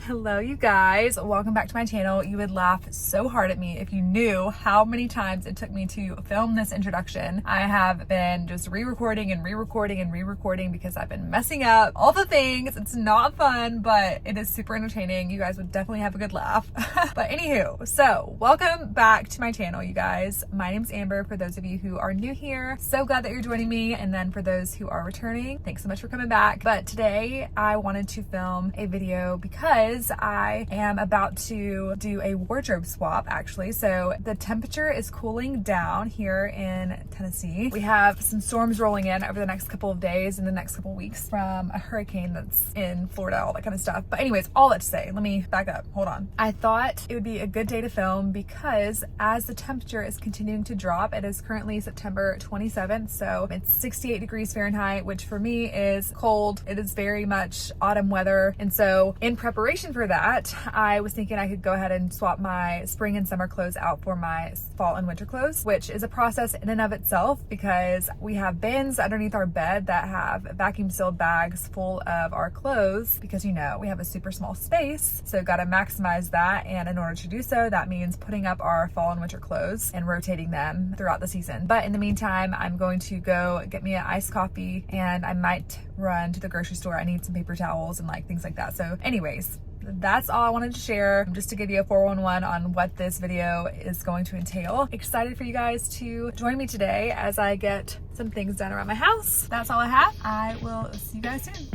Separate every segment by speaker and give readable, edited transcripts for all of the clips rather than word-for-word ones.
Speaker 1: Hello you guys, welcome back to my channel. You would laugh so hard at me if you knew how many times it took me to film this introduction. I have been just re-recording and re-recording and re-recording because I've been messing up all the things. It's not fun, but it is super entertaining. You guys would definitely have a good laugh. But anywho, so welcome back to my channel, you guys. My name's Amber, for those of you who are new here. So glad that you're joining me. And then for those who are returning, thanks so much for coming back. But today I wanted to film a video because I am about to do a wardrobe swap actually. So the temperature is cooling down here in Tennessee. We have some storms rolling in over the next couple of days and the next couple of weeks from a hurricane that's in Florida, all that kind of stuff. But anyways, all that to say, let me back up, hold on. I thought it would be a good day to film because as the temperature is continuing to drop, it is currently September 27th. So it's 68 degrees Fahrenheit, which for me is cold. It is very much autumn weather. And so in preparation for that, I was thinking I could go ahead and swap my spring and summer clothes out for my fall and winter clothes, which is a process in and of itself because we have bins underneath our bed that have vacuum sealed bags full of our clothes because, you know, we have a super small space. So got to maximize that. And in order to do so, that means putting up our fall and winter clothes and rotating them throughout the season. But in the meantime, I'm going to go get me an iced coffee and I might run to the grocery store. I need some paper towels and like things like that. So anyways, that's all I wanted to share, just to give you a 411 on what this video is going to entail. Excited for you guys to join me today as I get some things done around my house. That's all I have. I will see you guys soon.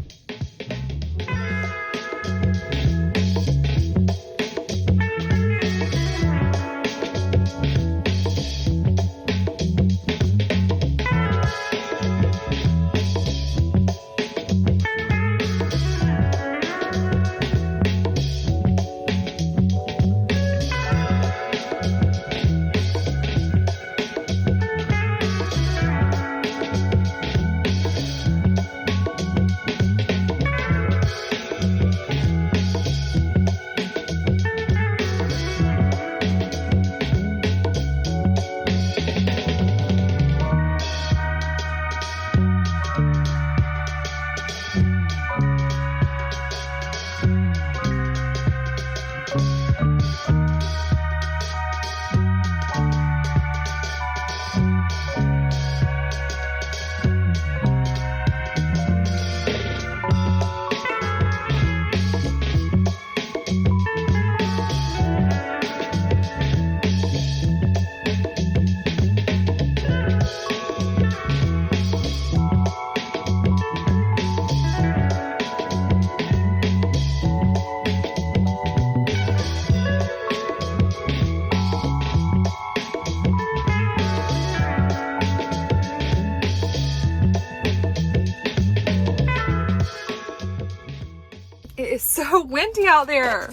Speaker 1: It is so windy out there.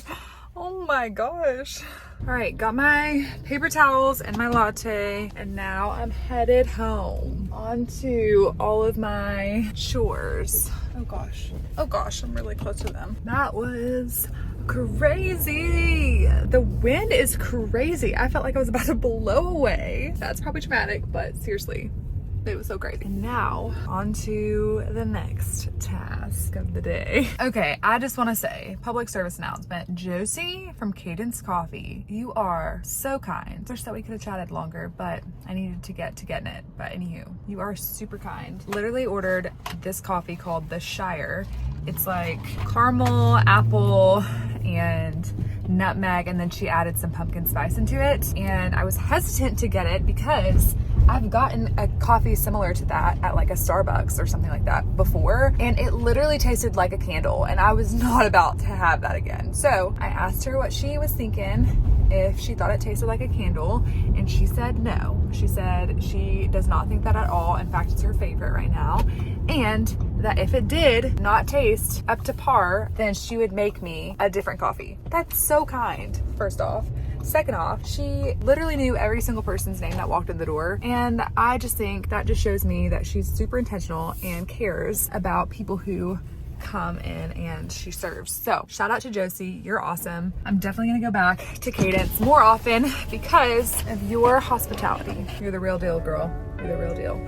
Speaker 1: Oh my gosh. All right, got my paper towels and my latte, and now I'm headed home onto all of my chores. Oh gosh, I'm really close to them. That was crazy. The wind is crazy. I felt like I was about to blow away. That's probably dramatic, but seriously, it was so crazy. And now on to the next task of the day. Okay, I just want to say, public service announcement. Josie from Cadence Coffee, you are so kind. I wish that we could have chatted longer, but I needed to get to getting it. But anywho, you are super kind. Literally ordered this coffee called the Shire. It's like caramel, apple, and nutmeg, and then she added some pumpkin spice into it. And I was hesitant to get it because I've gotten a coffee similar to that at like a Starbucks or something like that before, and it literally tasted like a candle, and I was not about to have that again. So I asked her what she was thinking, if she thought it tasted like a candle, and she said no. She said she does not think that at all. In fact, it's her favorite right now, and that if it did not taste up to par, then she would make me a different coffee. That's so kind, first off. Second off, she literally knew every single person's name that walked in the door. And I just think that just shows me that she's super intentional and cares about people who come in and she serves. So shout out to Josie, you're awesome. I'm definitely gonna go back to Cadence more often because of your hospitality. You're the real deal, girl. You're the real deal.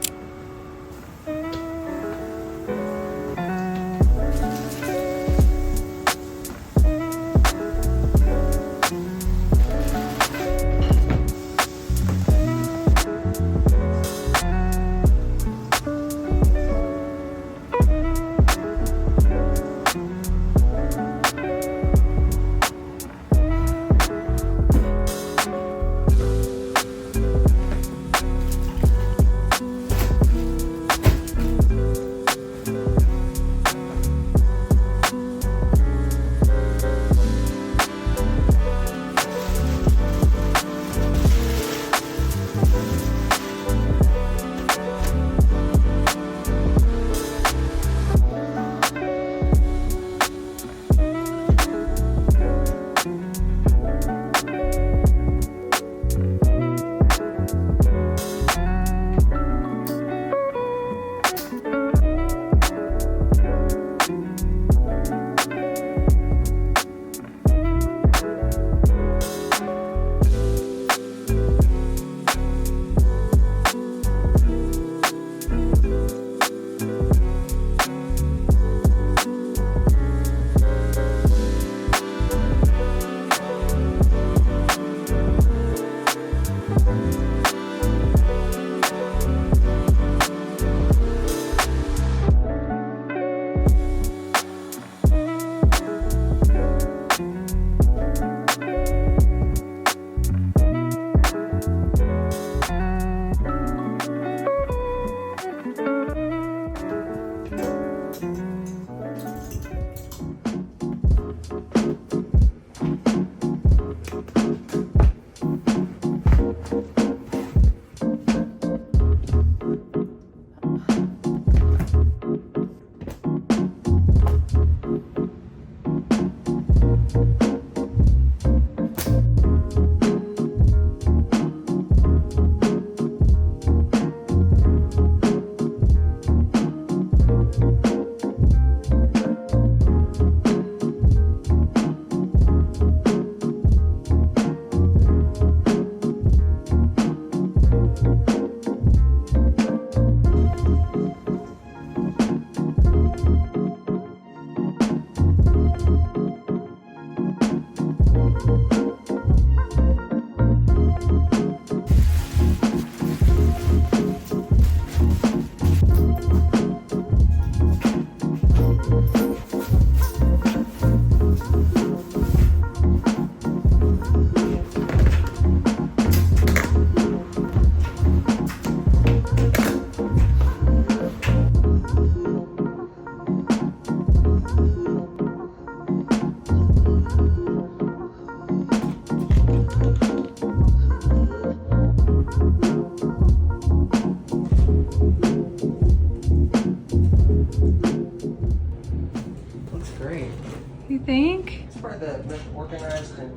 Speaker 1: think?
Speaker 2: It's probably the most organized and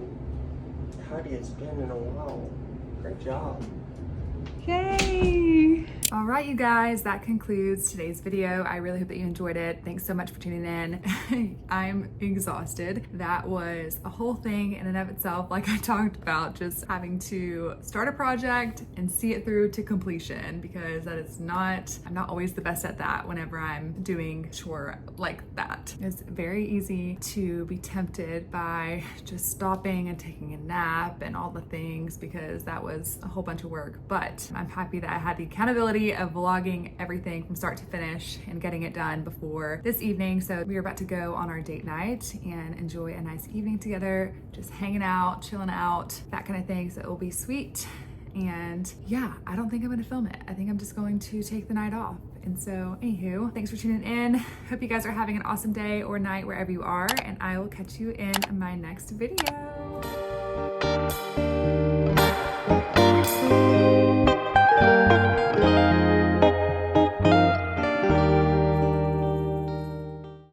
Speaker 2: tidy it's been in a while. Great job.
Speaker 1: Yay! All right, you guys, that concludes today's video. I really hope that you enjoyed it. Thanks so much for tuning in. I'm exhausted. That was a whole thing in and of itself, like I talked about, just having to start a project and see it through to completion, because I'm not always the best at that whenever I'm doing chore like that. It's very easy to be tempted by just stopping and taking a nap and all the things, because that was a whole bunch of work. But I'm happy that I had the accountability of vlogging everything from start to finish and getting it done before this evening. So we are about to go on our date night and enjoy a nice evening together, just hanging out, chilling out, that kind of thing. So it will be sweet. And yeah, I don't think I'm gonna film it. I think I'm just going to take the night off. And so anywho, thanks for tuning in. Hope you guys are having an awesome day or night wherever you are, and I will catch you in my next video.